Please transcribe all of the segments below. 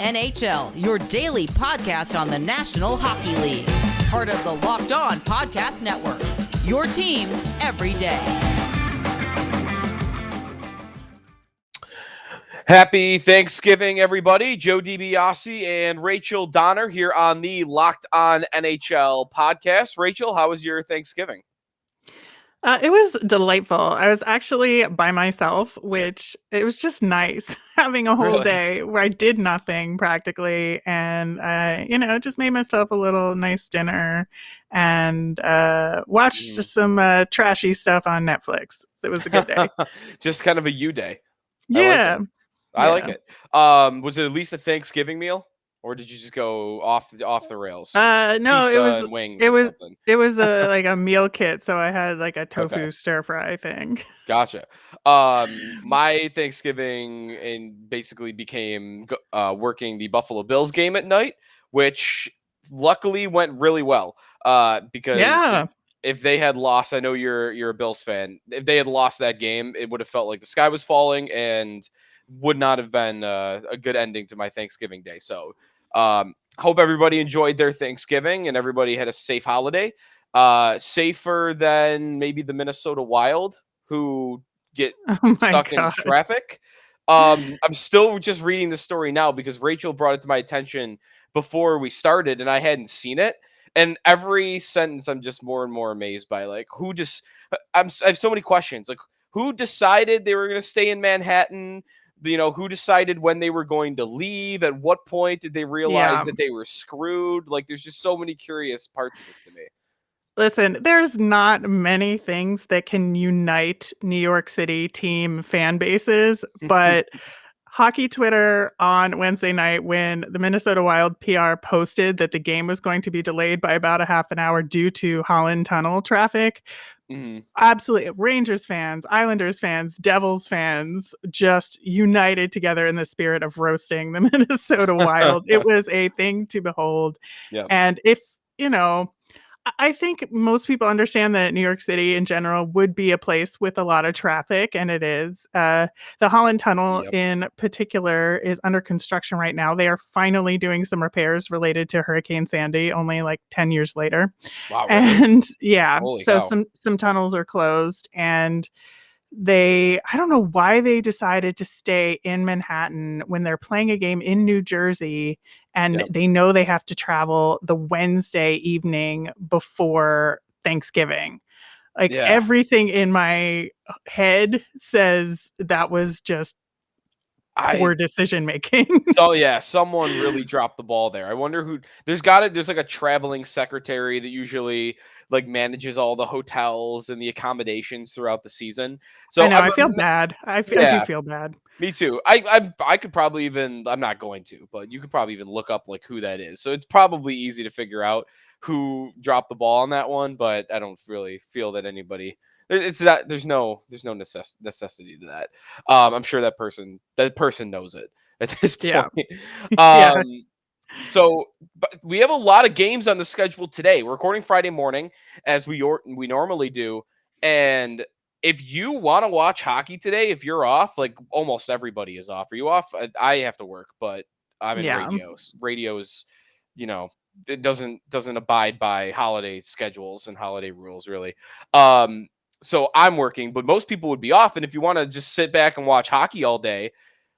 NHL, your daily podcast on the National Hockey League. Part of the Locked On Podcast Network, your team every day. Happy Thanksgiving, everybody. Joe DiBiase and Rachel Donner here on the Locked On NHL podcast. Rachel, how was your Thanksgiving? It was delightful. I was actually by myself, which it was just nice having a whole day where I did nothing practically. And, just made myself a little nice dinner and watched just some trashy stuff on Netflix. So it was a good day. Just kind of a you day. Yeah. I like it. Was it at least a Thanksgiving meal? Or did you just go off the rails? No, it was wings. It was a meal kit, so I had like a tofu stir fry thing. Gotcha. My Thanksgiving and basically became working the Buffalo Bills game at night, which luckily went really well. Because if they had lost, I know you're a Bills fan. If they had lost that game, it would have felt like the sky was falling and would not have been a good ending to my Thanksgiving day. So. Hope everybody enjoyed their Thanksgiving and everybody had a safe holiday. Safer than maybe the Minnesota Wild, who get stuck in traffic. I'm still just reading the story now because Rachel brought it to my attention before we started and I hadn't seen it. And every sentence I'm just more and more amazed by. Like, I have so many questions. Like, who decided they were going to stay in Manhattan? Who decided when they were going to leave? At what point did they realize that they were screwed? Like, there's just so many curious parts of this to me. Listen, there's not many things that can unite New York City team fan bases, but hockey Twitter on Wednesday night when the Minnesota Wild PR posted that the game was going to be delayed by about a half an hour due to Holland Tunnel traffic. Absolutely. Rangers fans, Islanders fans, Devils fans just united together in the spirit of roasting the Minnesota Wild. It was a thing to behold. Yep. And I think most people understand that New York City in general would be a place with a lot of traffic, and it is. The Holland Tunnel in particular is under construction right now. They are finally doing some repairs related to Hurricane Sandy only like 10 years later. Wow, really? And Holy cow. Some tunnels are closed, and I don't know why they decided to stay in Manhattan when they're playing a game in New Jersey and they know they have to travel the Wednesday evening before Thanksgiving. Everything in my head says that was just poor decision making. So someone really dropped the ball there. I wonder who. There's like a traveling secretary that usually like manages all the hotels and the accommodations throughout the season. So I know I feel bad. I do feel bad. Me too. I could probably even. I'm not going to, but you could probably even look up like who that is. So it's probably easy to figure out who dropped the ball on that one. But I don't really feel that anybody. It's not. There's no necessity to that. I'm sure that person knows it at this point. So but we have a lot of games on the schedule today. We're recording Friday morning as we normally do, and if you want to watch hockey today, if you're off, like almost everybody is off. Are you off? I have to work, but I'm in radios. Radios, it doesn't abide by holiday schedules and holiday rules really. So I'm working, but most people would be off. And if you want to just sit back and watch hockey all day,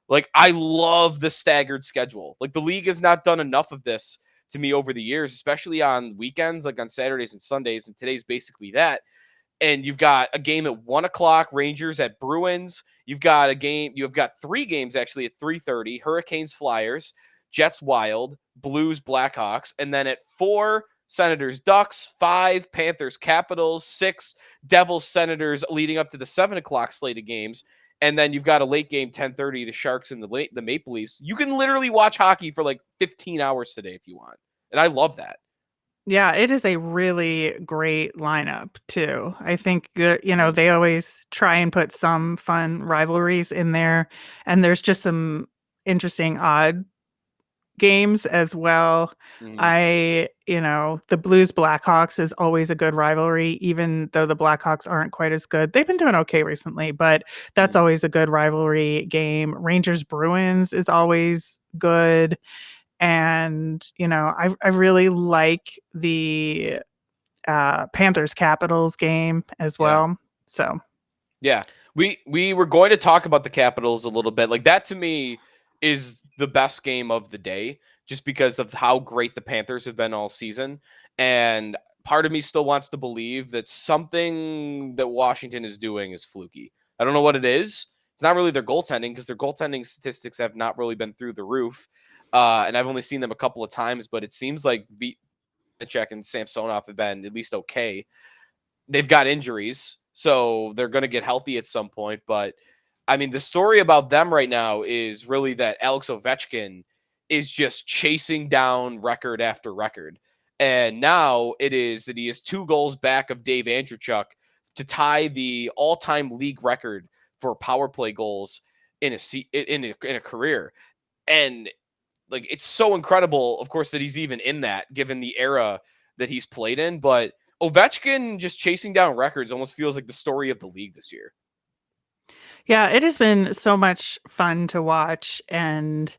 like I love the staggered schedule. Like the league has not done enough of this to me over the years, especially on weekends, like on Saturdays and Sundays. And today's basically that. And you've got a game at 1:00, Rangers at Bruins. You've got three games actually at 3:30, Hurricanes, Flyers, Jets, Wild, Blues, Blackhawks. And then at 4, Senators, Ducks, 5, Panthers, Capitals, 6, Devils, Senators, leading up to the 7:00 slate of games. And then you've got a late game, 10:30, the Sharks and the Maple Leafs. You can literally watch hockey for like 15 hours today if you want. And I love that. Yeah, it is a really great lineup too. I think that, they always try and put some fun rivalries in there. And there's just some interesting odd games as well. I the Blues Blackhawks is always a good rivalry, even though the Blackhawks aren't quite as good. They've been doing okay recently, but that's always a good rivalry game. Rangers Bruins is always good. And, I really like the Panthers Capitals game as Yeah. well. So, Yeah. We were going to talk about the Capitals a little bit. Like, that to me is the best game of the day, just because of how great the Panthers have been all season. And part of me still wants to believe that something that Washington is doing is fluky. I don't know what it is. It's not really their goaltending, because their goaltending statistics have not really been through the roof. And I've only seen them a couple of times, but it seems like Vitek and Samsonov have been at least okay. They've got injuries, so they're going to get healthy at some point. But I mean, the story about them right now is really that Alex Ovechkin is just chasing down record after record. And now it is that he is 2 goals back of Dave Andreychuk to tie the all-time league record for power play goals in a career. And like, it's so incredible, of course, that he's even in that, given the era that he's played in. But Ovechkin just chasing down records almost feels like the story of the league this year. yeah, it has been so much fun to watch. And,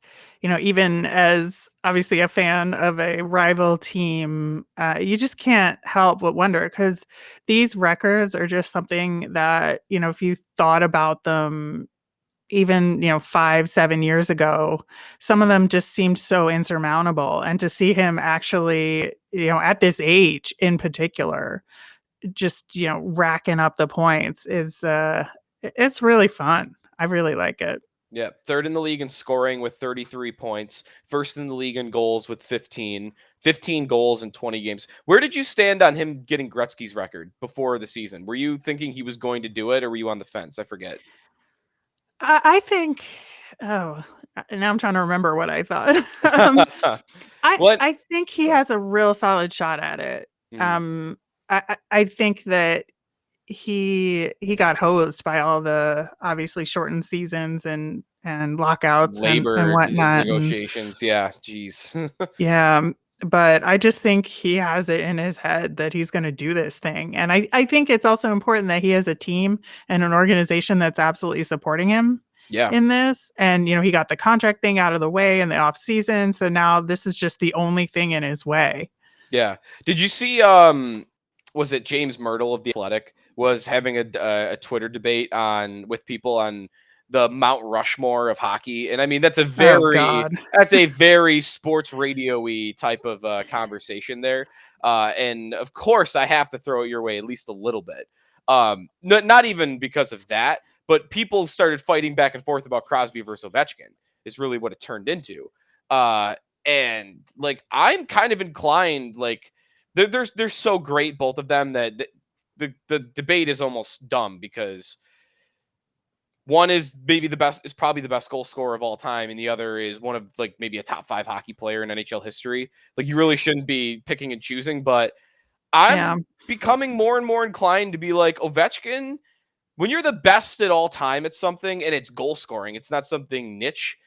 even as obviously a fan of a rival team, you just can't help but wonder, because these records are just something that, if you thought about them even 5-7 years ago, some of them just seemed so insurmountable. And to see him actually, at this age in particular, just racking up the points is it's really fun. I really like it. Yeah, third in the league in scoring with 33 points, first in the league in goals with 15 goals in 20 games. Where did you stand on him getting Gretzky's record before the season? Were you thinking he was going to do it, or were you on the fence? I forget. I think. Oh, now I'm trying to remember what I thought. um, I What? I think he has a real solid shot at it. Mhm. I think that he got hosed by all the obviously shortened seasons and lockouts and Labor whatnot. And negotiations. Yeah, geez. yeah, but I just think he has it in his head that he's going to do this thing. And I think it's also important that he has a team and an organization that's absolutely supporting him Yeah. in this. And, he got the contract thing out of the way in the off season. So now this is just the only thing in his way. Yeah. Did you see, was it James Myrtle of The Athletic was having a Twitter debate with people on the Mount Rushmore of hockey? And I mean, that's Oh God. a very sports radio-y type of conversation there. And of course I have to throw it your way at least a little bit. Not even because of that, but people started fighting back and forth about Crosby versus Ovechkin is really what it turned into. And like, I'm kind of inclined, like, they're so great, both of them, that the debate is almost dumb, because one is probably the best goal scorer of all time, and the other is one of, like, maybe a top 5 hockey player in NHL history. Like, you really shouldn't be picking and choosing, but Yeah. I'm becoming more and more inclined to be like, Ovechkin, when you're the best at all time at something and it's goal scoring, it's not something niche.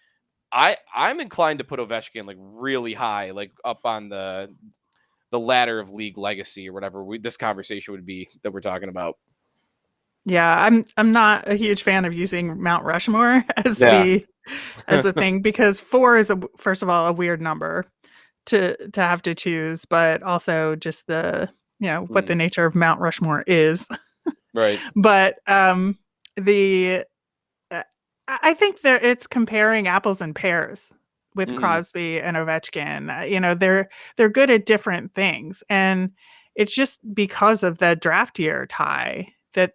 I'm inclined to put Ovechkin, like, really high, like up on the ladder of league legacy, or whatever this conversation would be that we're talking about. Yeah, I'm not a huge fan of using Mount Rushmore as Yeah. the thing, because 4 is first of all a weird number to have to choose, but also just the what the nature of Mount Rushmore is. Right. But the I think that it's comparing apples and pears with Crosby and Ovechkin. They're good at different things, and it's just because of the draft year tie that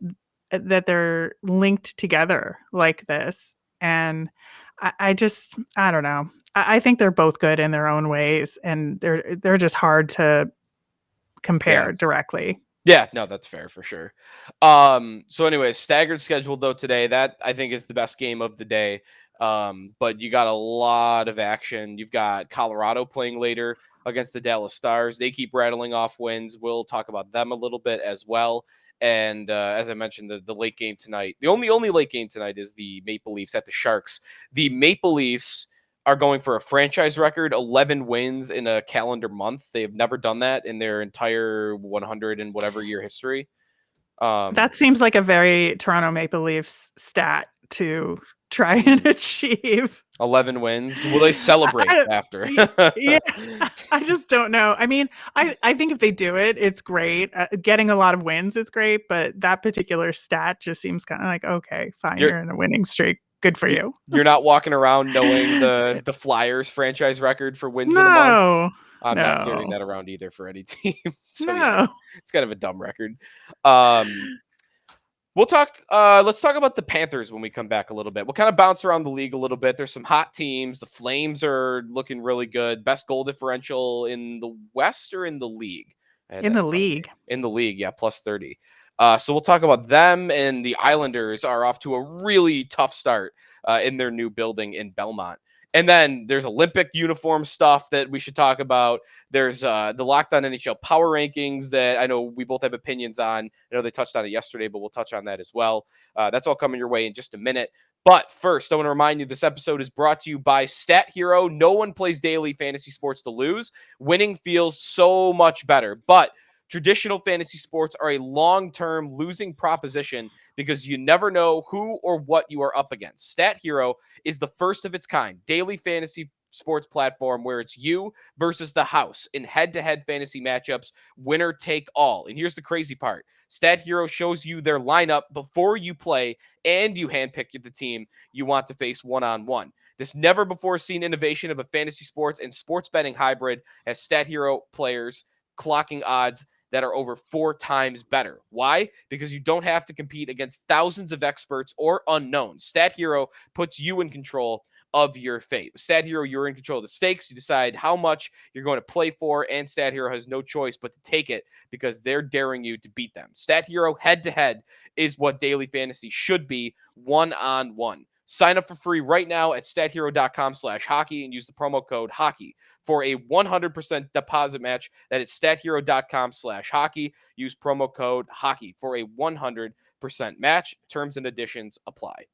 they're linked together like this. And I don't know. I think they're both good in their own ways, and they're just hard to Yeah. compare directly. Yeah, no, that's fair for sure. So anyway, staggered schedule though today. That I think is the best game of the day. But you got a lot of action. You've got Colorado playing later against the Dallas Stars. They keep rattling off wins. We'll talk about them a little bit as well. And as I mentioned, the late game tonight, the only late game tonight is the Maple Leafs at the Sharks. The Maple Leafs are going for a franchise record, 11 wins in a calendar month. They have never done that in their entire 100 and whatever year history. That seems like a very Toronto Maple Leafs stat to try and achieve. 11 wins. Will they celebrate after? Yeah, I just don't know. I mean, I think if they do it, it's great. Getting a lot of wins is great, but that particular stat just seems kind of like, okay, fine, you're in a winning streak. Good for you. You're not walking around knowing the Flyers franchise record for wins in a month. I'm not carrying that around either for any team. So yeah, it's kind of a dumb record. We'll talk. Let's talk about the Panthers when we come back a little bit. We'll kind of bounce around the league a little bit. There's some hot teams. The Flames are looking really good. Best goal differential in the West or in the league? In the league. In the league, yeah, plus 30. So we'll talk about them, and the Islanders are off to a really tough start in their new building in Belmont. And then there's Olympic uniform stuff that we should talk about. There's the Locked On NHL power rankings that I know we both have opinions on. I know they touched on it yesterday, but we'll touch on that as well. That's all coming your way in just a minute. But first, I want to remind you this episode is brought to you by Stat Hero. No one plays daily fantasy sports to lose. Winning feels so much better. But traditional fantasy sports are a long-term losing proposition because you never know who or what you are up against. Stat Hero is the first of its kind daily fantasy sports platform where it's you versus the house in head-to-head fantasy matchups, winner take all. And here's the crazy part. Stat Hero shows you their lineup before you play, and you handpick the team you want to face one-on-one. This never-before-seen innovation of a fantasy sports and sports betting hybrid has Stat Hero players clocking odds that are over 4 times better. Why? Because you don't have to compete against thousands of experts or unknowns. Stat Hero puts you in control of your fate. With Stat Hero, you're in control of the stakes. You decide how much you're going to play for, and Stat Hero has no choice but to take it because they're daring you to beat them. Stat Hero head-to-head is what daily fantasy should be, one-on-one. Sign up for free right now at stathero.com/hockey and use the promo code hockey for a 100% deposit match. That is stathero.com/hockey. Use promo code hockey for a 100% match. Terms and additions apply.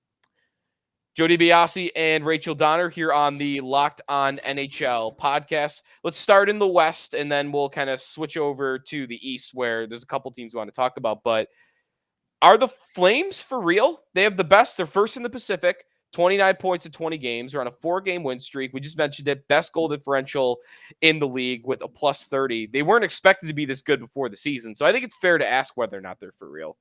Joe DiBiase and Rachel Donner here on the Locked On NHL podcast. Let's start in the West, and then we'll kind of switch over to the East, where there's a couple teams we want to talk about. But are the Flames for real? They have the best. They're first in the Pacific, 29 points in 20 games. They're on a 4-game win streak. We just mentioned it. Best goal differential in the league with a plus 30. They weren't expected to be this good before the season, so I think it's fair to ask whether or not they're for real.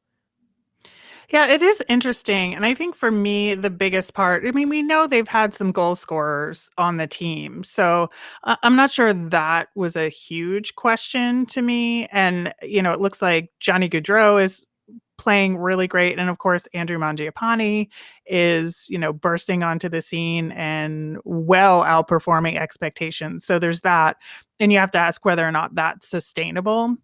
Yeah, it is interesting. And I think for me, the biggest part, I mean, we know they've had some goal scorers on the team. So I'm not sure that was a huge question to me. And, it looks like Johnny Gaudreau is playing really great. And of course, Andrew Mangiapane is, bursting onto the scene and well outperforming expectations. So there's that. And you have to ask whether or not that's sustainable.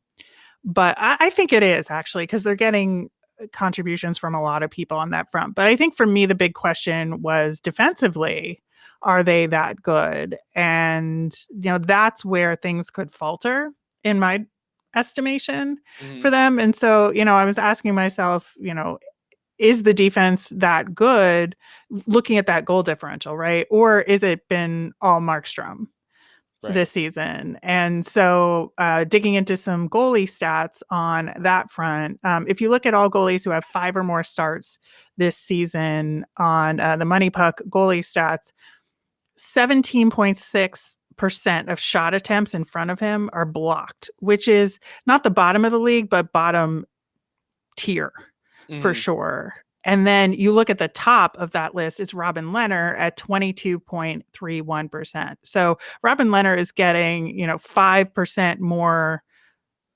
But I think it is actually, because they're getting contributions from a lot of people on that front. But I think for me, the big question was defensively, are they that good? And, that's where things could falter in my estimation for them. And so, I was asking myself, is the defense that good looking at that goal differential, right? Or is it been all Markstrom this season? And so digging into some goalie stats on that front, if you look at all goalies who have 5 or more starts this season on the Money Puck goalie stats, 17.6% of shot attempts in front of him are blocked, which is not the bottom of the league, but bottom tier for sure. And then you look at the top of that list, it's Robin Lehner at 22.31%. So Robin Lehner is getting, 5% more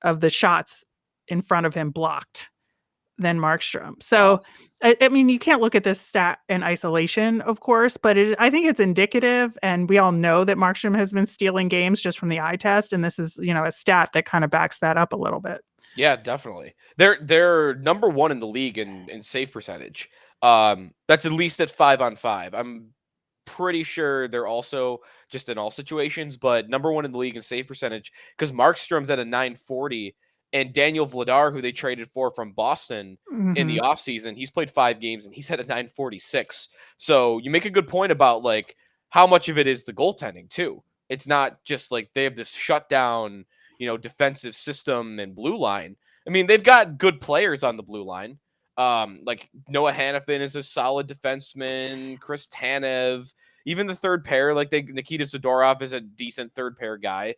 of the shots in front of him blocked than Markstrom. So, I mean, you can't look at this stat in isolation, of course, but I think it's indicative. And we all know that Markstrom has been stealing games just from the eye test. And this is, a stat that kind of backs that up a little bit. Yeah, definitely. They're number 1 in the league in save percentage. That's at least at 5-on-5. I'm pretty sure they're also just in all situations, but number 1 in the league in save percentage because Markstrom's at a 940, and Daniel Vladar, who they traded for from Boston in the offseason, he's played 5 games and he's had a 946. So you make a good point about like how much of it is the goaltending too. It's not just like they have this shutdown, defensive system and blue line. I mean, they've got good players on the blue line. Like Noah Hanifin is a solid defenseman. Chris Tanev, even the third pair, like Nikita Zadorov is a decent third pair guy,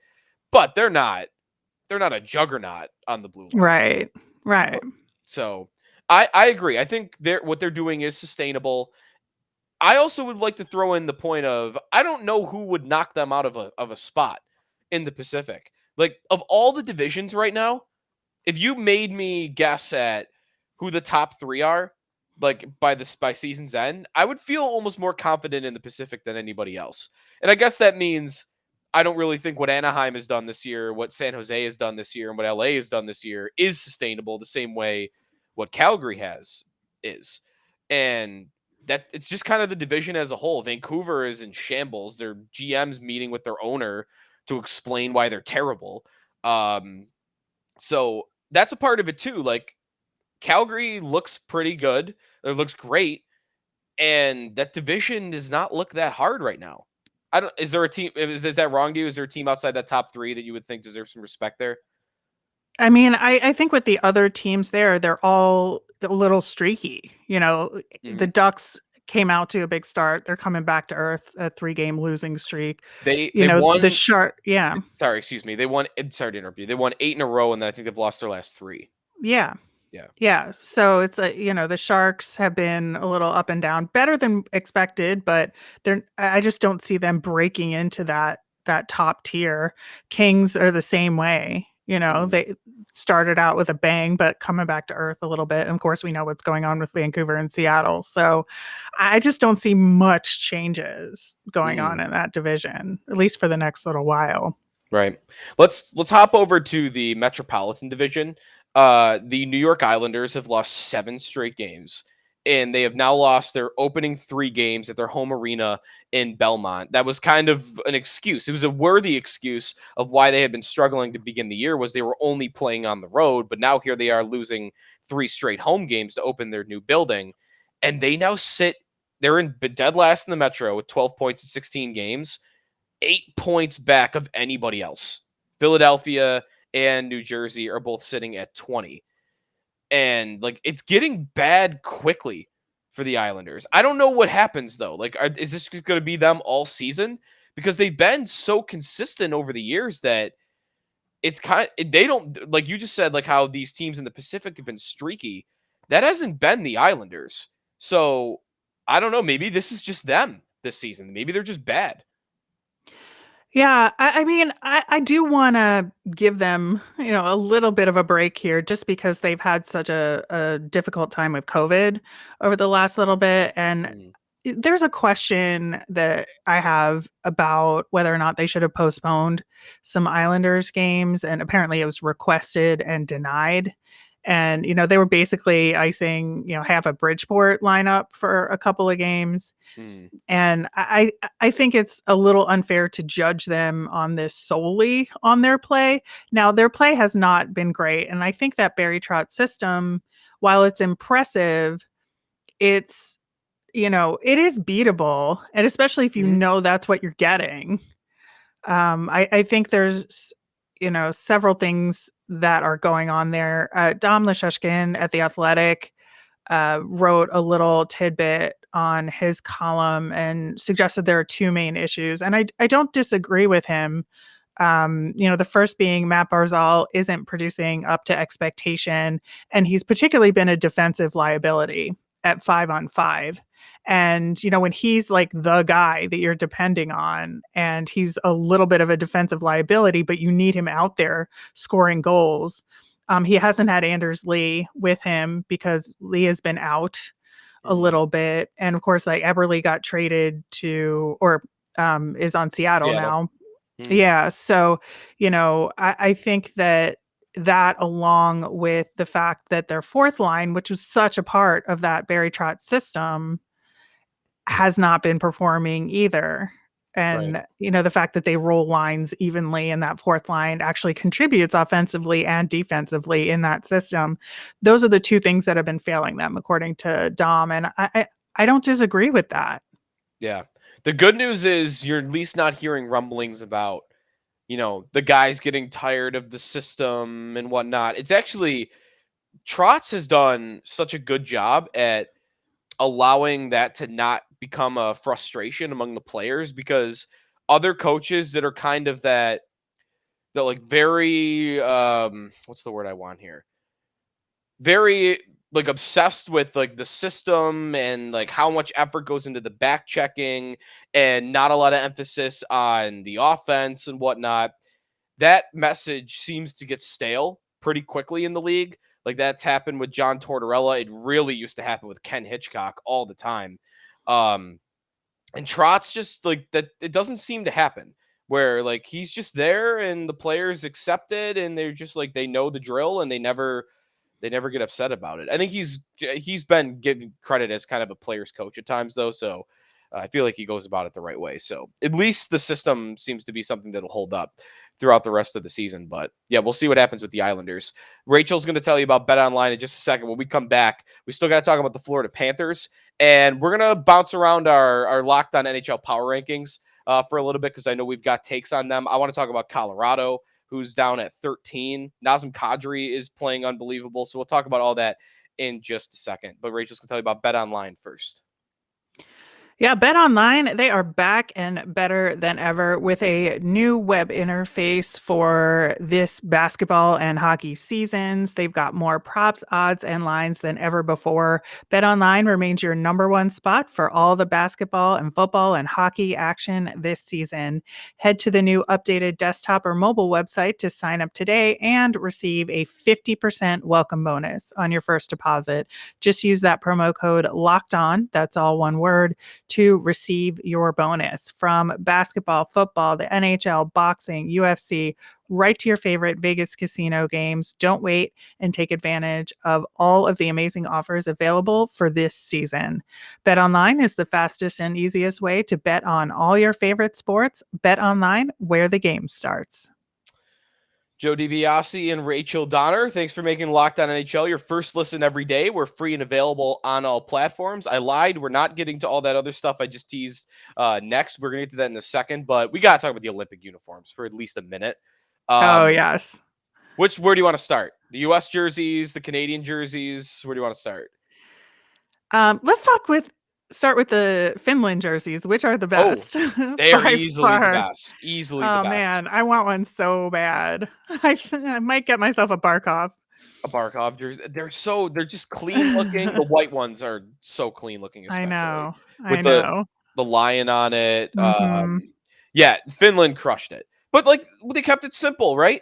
but they're not a juggernaut on the blue line. Right. So I agree. I think what they're doing is sustainable. I also would like to throw in the point of I don't know who would knock them out of a spot in the Pacific. Like of all the divisions right now, if you made me guess at who the top 3 are, like by season's end, I would feel almost more confident in the Pacific than anybody else. And I guess that means I don't really think what Anaheim has done this year, what San Jose has done this year, and what LA has done this year is sustainable the same way what Calgary is. And that it's just kind of the division as a whole. Vancouver is in shambles. Their GM's meeting with their owner to explain why they're terrible. So that's a part of it too. Like Calgary looks pretty good. It looks great. And that division does not look that hard right now. Is there a team? Is that wrong to you? Is there a team outside that top 3 that you would think deserves some respect there? I mean, I think with the other teams there, they're all a little streaky. The Ducks came out to a big start. They're coming back to earth, a 3-game losing streak. They won the Shark. Yeah. Sorry, excuse me. They won. Sorry to interrupt you. They won 8 in a row, and then I think they've lost their last 3. Yeah. Yeah. So it's the Sharks have been a little up and down, better than expected, but I just don't see them breaking into that top tier. Kings are the same way. They started out with a bang, but coming back to earth a little bit. And of course, we know what's going on with Vancouver and Seattle. So I just don't see much changes going on in that division, at least for the next little while. Right. Let's hop over to the Metropolitan Division. The New York Islanders have lost 7 straight games, and they have now lost their opening 3 games at their home arena in Belmont. That was kind of an excuse. It was a worthy excuse of why they had been struggling to begin the year, was they were only playing on the road, but now here they are losing 3 straight home games to open their new building, and they now they're in dead last in the Metro with 12 points in 16 games, 8 points back of anybody else. Philadelphia and New Jersey are both sitting at 20. And like it's getting bad quickly for the Islanders. I don't know what happens though. Like is this going to be them all season? Because they've been so consistent over the years that it's they don't, like you just said, like how these teams in the Pacific have been streaky. That hasn't been the Islanders. So I don't know. Maybe this is just them this season. Maybe they're just bad. Yeah, I mean, I do want to give them, a little bit of a break here just because they've had such a difficult time with COVID over the last little bit. And there's a question that I have about whether or not they should have postponed some Islanders games. And apparently it was requested and denied. And, they were basically icing, half a Bridgeport lineup for a couple of games. And I think it's a little unfair to judge them on this solely on their play. Now, their play has not been great. And I think that Barry Trotz system, while it's impressive, it's, it is beatable. And especially if you know that's what you're getting. I think there's, several things that are going on there. Dom Lesheshkin at The Athletic wrote a little tidbit on his column and suggested there are 2 main issues. And I don't disagree with him. The first being Matt Barzal isn't producing up to expectation. And he's particularly been a defensive liability at 5-on-5. And, when he's like the guy that you're depending on and he's a little bit of a defensive liability, but you need him out there scoring goals. He hasn't had Anders Lee with him because Lee has been out a little bit. And of course, like Eberle got traded to, or is on Seattle now. Yeah. So, I think that along with the fact that their fourth line, which was such a part of that Barry Trotz system, has not been performing either. And, the fact that they roll lines evenly in that fourth line actually contributes offensively and defensively in that system. Those are the 2 things that have been failing them, according to Dom. And I don't disagree with that. Yeah. The good news is you're at least not hearing rumblings about, the guys getting tired of the system and whatnot. It's actually Trotz has done such a good job at allowing that to not become a frustration among the players, because other coaches that are kind of that like very what's the word I want here? Very like obsessed with like the system and like how much effort goes into the back checking and not a lot of emphasis on the offense and whatnot. That message seems to get stale pretty quickly in the league. Like that's happened with John Tortorella. It really used to happen with Ken Hitchcock all the time. And Trotz just like that. It doesn't seem to happen where like he's just there and the players accept it and they're just like, they know the drill and they never get upset about it. I think he's been given credit as kind of a player's coach at times though. So I feel like he goes about it the right way. So at least the system seems to be something that'll hold up throughout the rest of the season. But yeah, we'll see what happens with the Islanders. Rachel's going to tell you about Bet Online in just a second. When we come back, we still got to talk about the Florida Panthers, and we're going to bounce around our Locked On NHL power rankings for a little bit because I know we've got takes on them. I want to talk about Colorado, who's down at 13. Nazem Kadri is playing unbelievable. So we'll talk about all that in just a second. But Rachel's going to tell you about Bet Online first. Yeah, Bet Online, they are back and better than ever with a new web interface for this basketball and hockey seasons. They've got more props, odds, and lines than ever before. Bet Online remains your number one spot for all the basketball and football and hockey action this season. Head to the new updated desktop or mobile website to sign up today and receive a 50% welcome bonus on your first deposit. Just use that promo code Locked On, that's all one word, to receive your bonus. From basketball, football, the NHL, boxing, UFC, right to your favorite Vegas casino games. Don't wait and take advantage of all of the amazing offers available for this season. Bet Online is the fastest and easiest way to bet on all your favorite sports. Bet Online, where the game starts. Joe DiBiase and Rachel Donner, thanks for making Locked On NHL your first listen every day. We're free and available on all platforms. I lied. We're not getting to all that other stuff I just teased next. We're going to get to that in a second, but we got to talk about the Olympic uniforms for at least a minute. Oh, yes. Where do you want to start? The U.S. jerseys, the Canadian jerseys? Where do you want to start? Let's start with the Finland jerseys, which are the best. They are easily the best. Easily the best. Oh, man. I want one so bad. I might get myself a Barkov. A Barkov jersey. They're just clean looking. The white ones are so clean looking, especially. I know. The lion on it. Mm-hmm. Yeah, Finland crushed it. But like they kept it simple, right?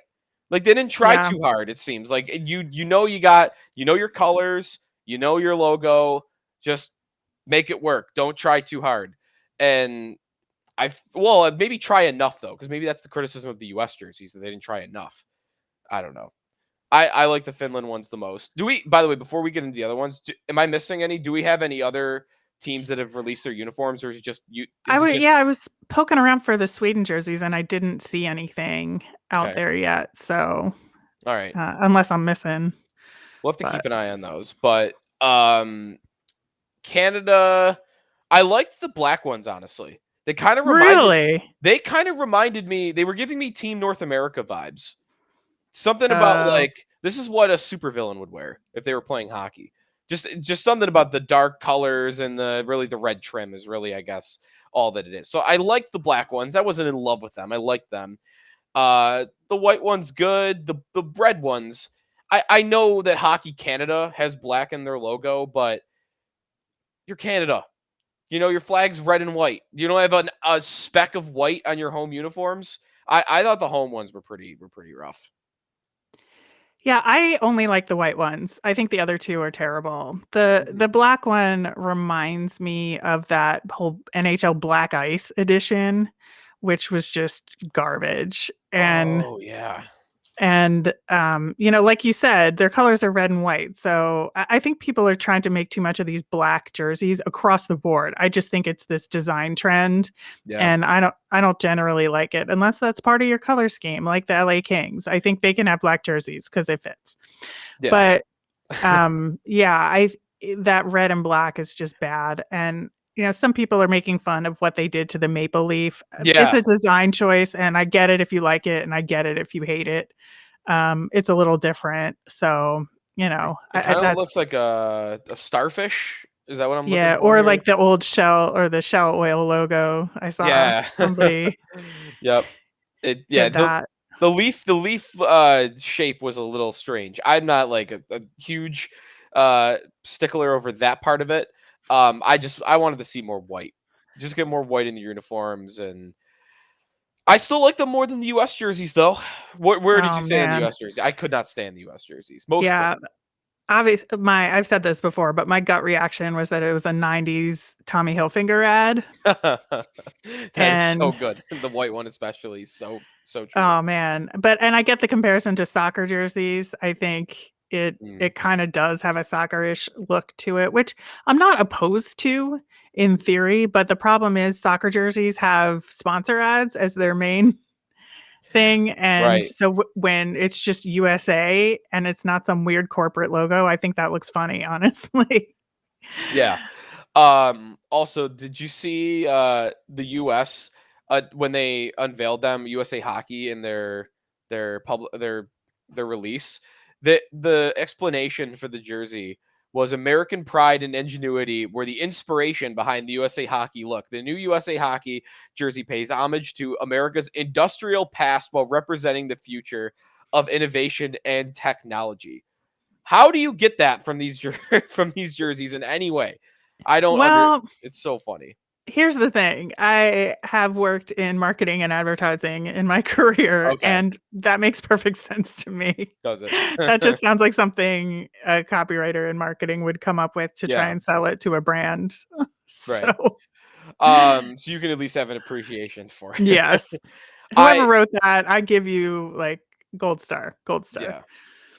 Like they didn't try too hard, it seems. Like you know your colors, you know your logo, just make it work. Don't try too hard. And maybe try enough though, because maybe that's the criticism of the US jerseys, that they didn't try enough. I don't know. I like the Finland ones the most. By the way, before we get into the other ones, am I missing any? Do we have any other teams that have released their uniforms, or is it just you? I was poking around for the Sweden jerseys and I didn't see anything out there yet. So, all right, unless I'm missing, we'll have to keep an eye on those. But Canada, I liked the black ones honestly. They kind of reminded me. They were giving me Team North America vibes. Something about like this is what a supervillain would wear if they were playing hockey. Just something about the dark colors and the red trim is really, I guess, all that it is. So I like the black ones. I wasn't in love with them. I liked them. The white one's good. The red ones. I know that Hockey Canada has black in their logo, but you're Canada. Your flag's red and white. You don't have a speck of white on your home uniforms. I thought the home ones were pretty rough. Yeah, I only like the white ones. I think the other two are terrible. The black one reminds me of that whole NHL Black Ice edition, which was just garbage. And like you said, their colors are red and white. So I think people are trying to make too much of these black jerseys across the board. I just think it's this design trend, and I don't generally like it unless that's part of your color scheme, like the LA Kings. I think they can have black jerseys because it fits. Yeah. But that red and black is just bad. And some people are making fun of what they did to the maple leaf. It's Yeah, a design choice, and I get it if you like it, and I get it if you hate it. It's a little different. So, it kind of that's, looks like a starfish. Is that what I'm looking yeah, for or here? like the old Shell or the Shell Oil logo. I saw Yeah. somebody Yep. Yeah, did that. the leaf shape was a little strange. I'm not like a huge stickler over that part of it. I wanted to see more white. Just get more white in the uniforms, and I still like them more than the US jerseys though. Where did Oh you say on the man. US jersey? I could not stand the US jerseys. Most of Yeah, I've said this before, but my gut reaction was that it was a 90s Tommy Hilfiger ad. them. That is so And good. The white one especially, so true. oh man, and I get the comparison to soccer jerseys. I think Mm, it kind of does have a soccer-ish look to it, which I'm not opposed to in theory, but the problem is soccer jerseys have sponsor ads as their main thing, and right. so when it's just USA and it's not some weird corporate logo, I think that looks funny, honestly. Yeah. Also, did you see the US when they unveiled them, USA Hockey in their public their release? The explanation for the jersey was American pride and ingenuity were the inspiration behind the USA Hockey look. The new USA Hockey jersey pays homage to America's industrial past while representing the future of innovation and technology. How do you get that from these from these jerseys in any way? I don't under Well, It's so funny. here's the thing. I have worked in marketing and advertising in my career, Okay, and that makes perfect sense to me. does it? That just sounds like something a copywriter in marketing would come up with to try Yeah, and sell it to a brand. right. So, So you can at least have an appreciation for it. yes. Whoever I wrote that, I give you, like, gold star, gold star. Yeah.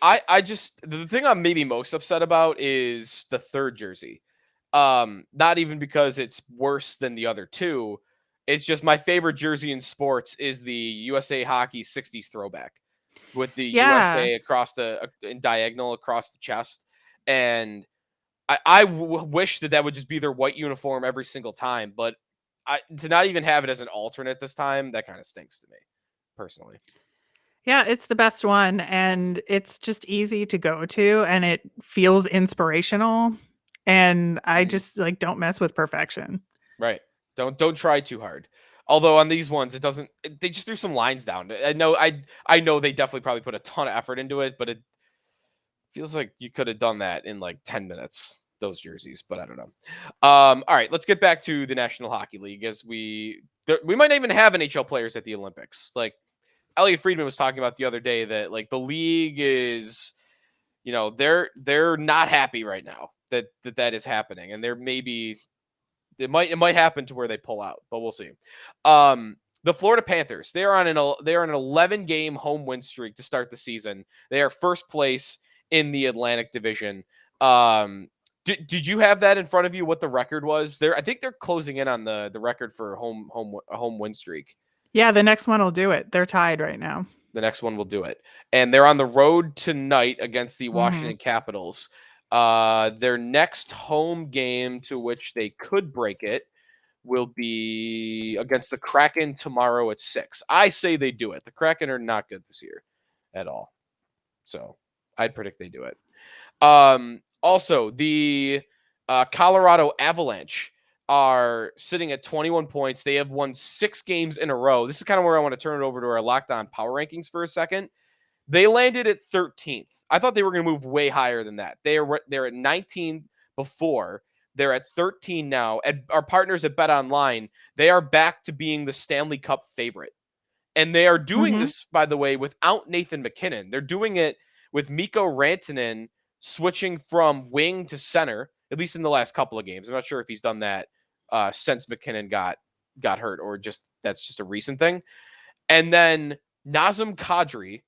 I just the thing I'm maybe most upset about is the third jersey. Not even because it's worse than the other two. It's just my favorite jersey in sports is the USA Hockey 60s throwback with the Yeah. USA across the in diagonal across the chest. And wish that that would just be their white uniform every single time, but to not even have it as an alternate this time, that kind of stinks to me personally. Yeah, it's the best one, and it's just easy to go to, and it feels inspirational, and I Mhm. just, like, don't mess with perfection. Right. Don't try too hard. Although on these ones, it doesn't. They just threw some lines down. I know they definitely probably put a ton of effort into it, but it feels like you could have done that in like 10 minutes. Those jerseys, but I don't know. All right, let's get back to the National Hockey League as we might not even have NHL players at the Olympics. Like Elliot Friedman was talking about the other day that like the league is, they're not happy right now that is happening, and there maybe it might happen to where they pull out, but we'll see. The Florida Panthers, they're on an 11 game home win streak to start the season. They are first place in the Atlantic Division. Did you have that in front of you? What the record was? I think they're closing in on the record for a home win streak. Yeah, the next one will do it. They're tied right now. The next one will do it, and they're on the road tonight against the Mhm. Washington Capitals. Their next home game to which they could break it will be against the Kraken tomorrow at 6. I say they do it. The Kraken are not good this year at all. So I'd predict they do it. Also, the Colorado Avalanche are sitting at 21 points. They have won 6 games in a row. This is kind of where I want to turn it over to our Locked On Power Rankings for a second. They landed at 13th. I thought they were going to move way higher than that. They're at 19 before. They're at 13 now. And our partners at Bet Online, they are back to being the Stanley Cup favorite. And they are doing Mhm. this, by the way, without Nathan McKinnon. They're doing it with Mikko Rantanen switching from wing to center, at least in the last couple of games. I'm not sure if he's done that since McKinnon got hurt, or just that's just a recent thing. And then Nazem Kadri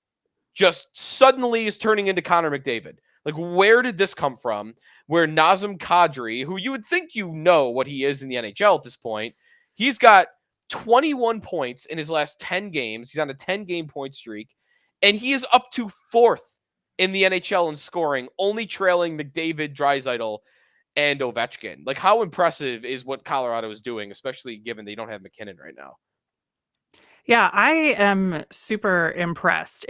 just suddenly is turning into Connor McDavid. Like, where did this come from? Where Nazem Kadri, who you would think what he is in the NHL at this point, he's got 21 points in his last 10 games. He's on a 10-game point streak, and he is up to fourth in the NHL in scoring, only trailing McDavid, Draisaitl, and Ovechkin. Like, how impressive is what Colorado is doing, especially given they don't have McKinnon right now? Yeah, I am super impressed.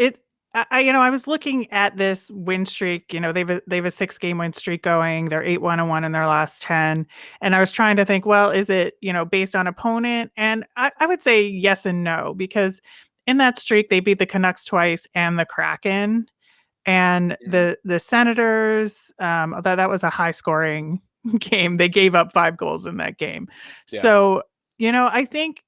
I was looking at this win streak. They've a 6-game win streak going. They're 8-1-1 in their last 10, and I was trying to think, well, is it based on opponent? And I would say yes and no, because in that streak they beat the Canucks twice and the Kraken, and the Senators. Although that was a high scoring game, they gave up 5 goals in that game. Yeah. So I think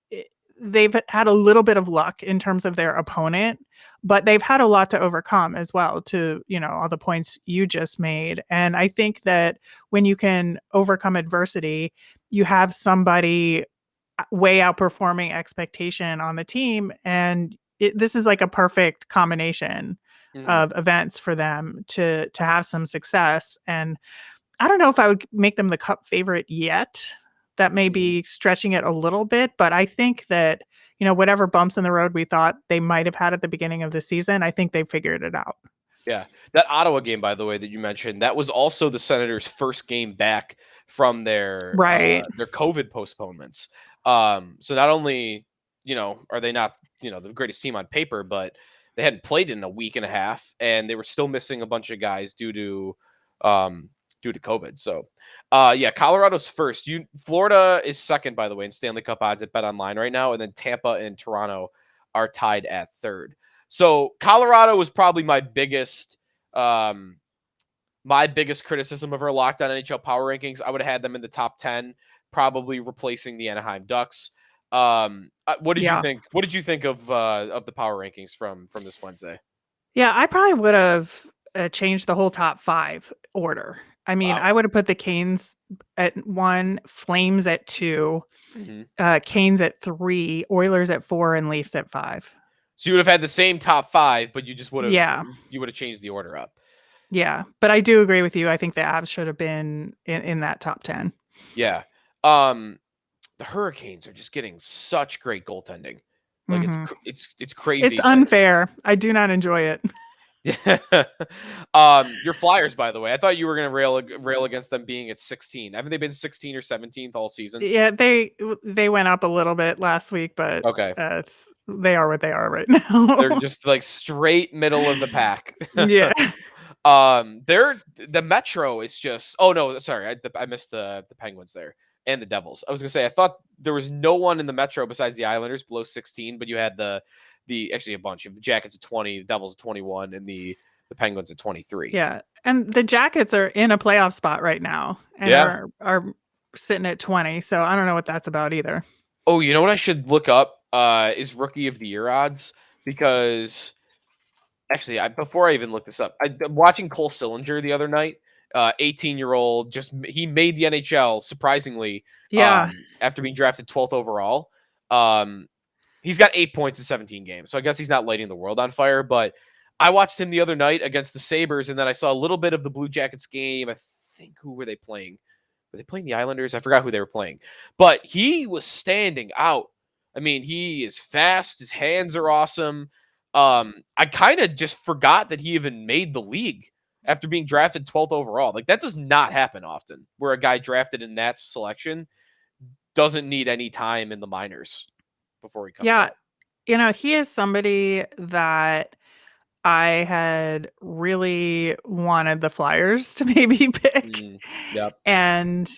they've had a little bit of luck in terms of their opponent, but they've had a lot to overcome as well, to all the points you just made. And I think that when you can overcome adversity, you have somebody way outperforming expectation on the team, and this is like a perfect combination of events for them to have some success. And I don't know if I would make them the Cup favorite yet. That may be stretching it a little bit, but I think that, whatever bumps in the road we thought they might have had at the beginning of the season, I think they figured it out. Yeah. That Ottawa game, by the way, that you mentioned, that was also the Senators' first game back from their COVID postponements. So not only, are they not, the greatest team on paper, but they hadn't played in a week and a half, and they were still missing a bunch of guys due to COVID. So, Colorado's first. Florida is second, by the way, in Stanley Cup odds at BetOnline right now, and then Tampa and Toronto are tied at third. So Colorado was probably my biggest criticism of our Locked On NHL power rankings. I would have had them in the top 10, probably replacing the Anaheim Ducks. What did you think? What did you think of the power rankings from this Wednesday? Yeah, I probably would have changed the whole top 5 order. I mean, I would have put the Canes at 1, Flames at 2, Canes at 3, Oilers at 4, and Leafs at 5. So you would have had the same top 5, but you just would have you would have changed the order up. Yeah, but I do agree with you. I think the Avs should have been in that top 10. Yeah. The Hurricanes are just getting such great goaltending. Like it's crazy. It's unfair. I do not enjoy it. Your Flyers, by the way, I thought you were going to rail against them being at 16. Haven't they been 16 or 17th all season? Yeah, they went up a little bit last week, but okay, they are what they are right now. They're just like straight middle of the pack. Yeah. The Metro is just. Oh no, sorry, I missed the Penguins there and the Devils. I was gonna say I thought there was no one in the Metro besides the Islanders below 16, but you had the actually a bunch of the Jackets at 20, the Devils at 21, and the Penguins at 23. Yeah, and the Jackets are in a playoff spot right now, and are sitting at 20. So I don't know what that's about either. Oh, you know what I should look up is Rookie of the Year odds, because actually, before I even look this up, I'm watching Cole Sillinger the other night. 18-year-old, he made the NHL surprisingly. After being drafted 12th overall. He's got 8 points in 17 games, so I guess he's not lighting the world on fire. But I watched him the other night against the Sabres, and then I saw a little bit of the Blue Jackets game. I think, who were they playing? Were they playing the Islanders? I forgot who they were playing. But he was standing out. I mean, he is fast. His hands are awesome. I kind of just forgot that he even made the league after being drafted 12th overall. Like, that does not happen often, where a guy drafted in that selection doesn't need any time in the minors before he comes out. He is somebody that I had really wanted the Flyers to maybe pick. And,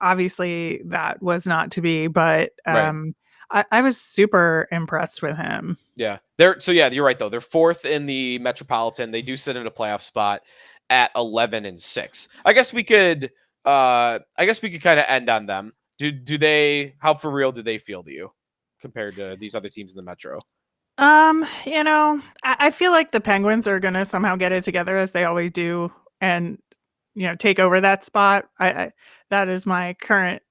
obviously that was not to be, but I was super impressed with him. Yeah. You're right though. They're 4th in the Metropolitan. They do sit in a playoff spot at 11-6. I guess we could kind of end on them. How for real do they feel to you compared to these other teams in the Metro? I feel like the Penguins are going to somehow get it together, as they always do, and take over that spot. That is my current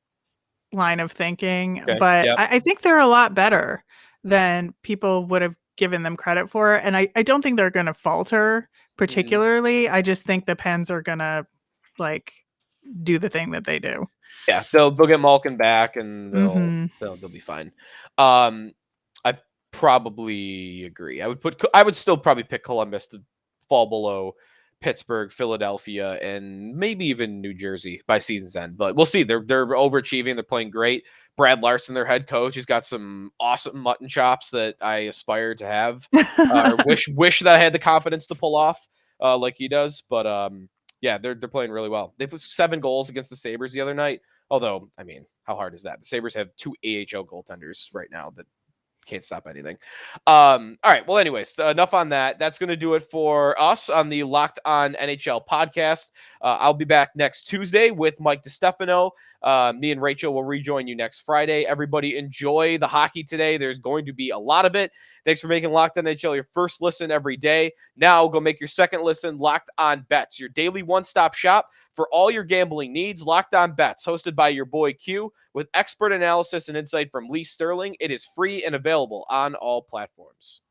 line of thinking. Okay, but I think they're a lot better than people would have given them credit for, and I don't think they're going to falter particularly. I just think the Pens are going to do the thing that they do. Yeah, they'll get Malkin back, and they'll be fine. I probably agree. I would still probably pick Columbus to fall below Pittsburgh, Philadelphia, and maybe even New Jersey by season's end. But we'll see. They're overachieving. They're playing great. Brad Larson, their head coach, he's got some awesome mutton chops that I aspire to have. Wish that I had the confidence to pull off like he does. But yeah, they're playing really well. They put 7 goals against the Sabres the other night. Although, I mean, how hard is that? The Sabres have 2 AHL goaltenders right now that can't stop anything. All right. Well, anyways, enough on that. That's going to do it for us on the Locked On NHL podcast. I'll be back next Tuesday with Mike DiStefano. Me and Rachel will rejoin you next Friday. Everybody enjoy the hockey today. There's going to be a lot of it. Thanks for making Locked On NHL your first listen every day. Now go make your second listen Locked On Bets, your daily one-stop shop for all your gambling needs. Locked On Bets, hosted by your boy Q, with expert analysis and insight from Lee Sterling. It is free and available on all platforms.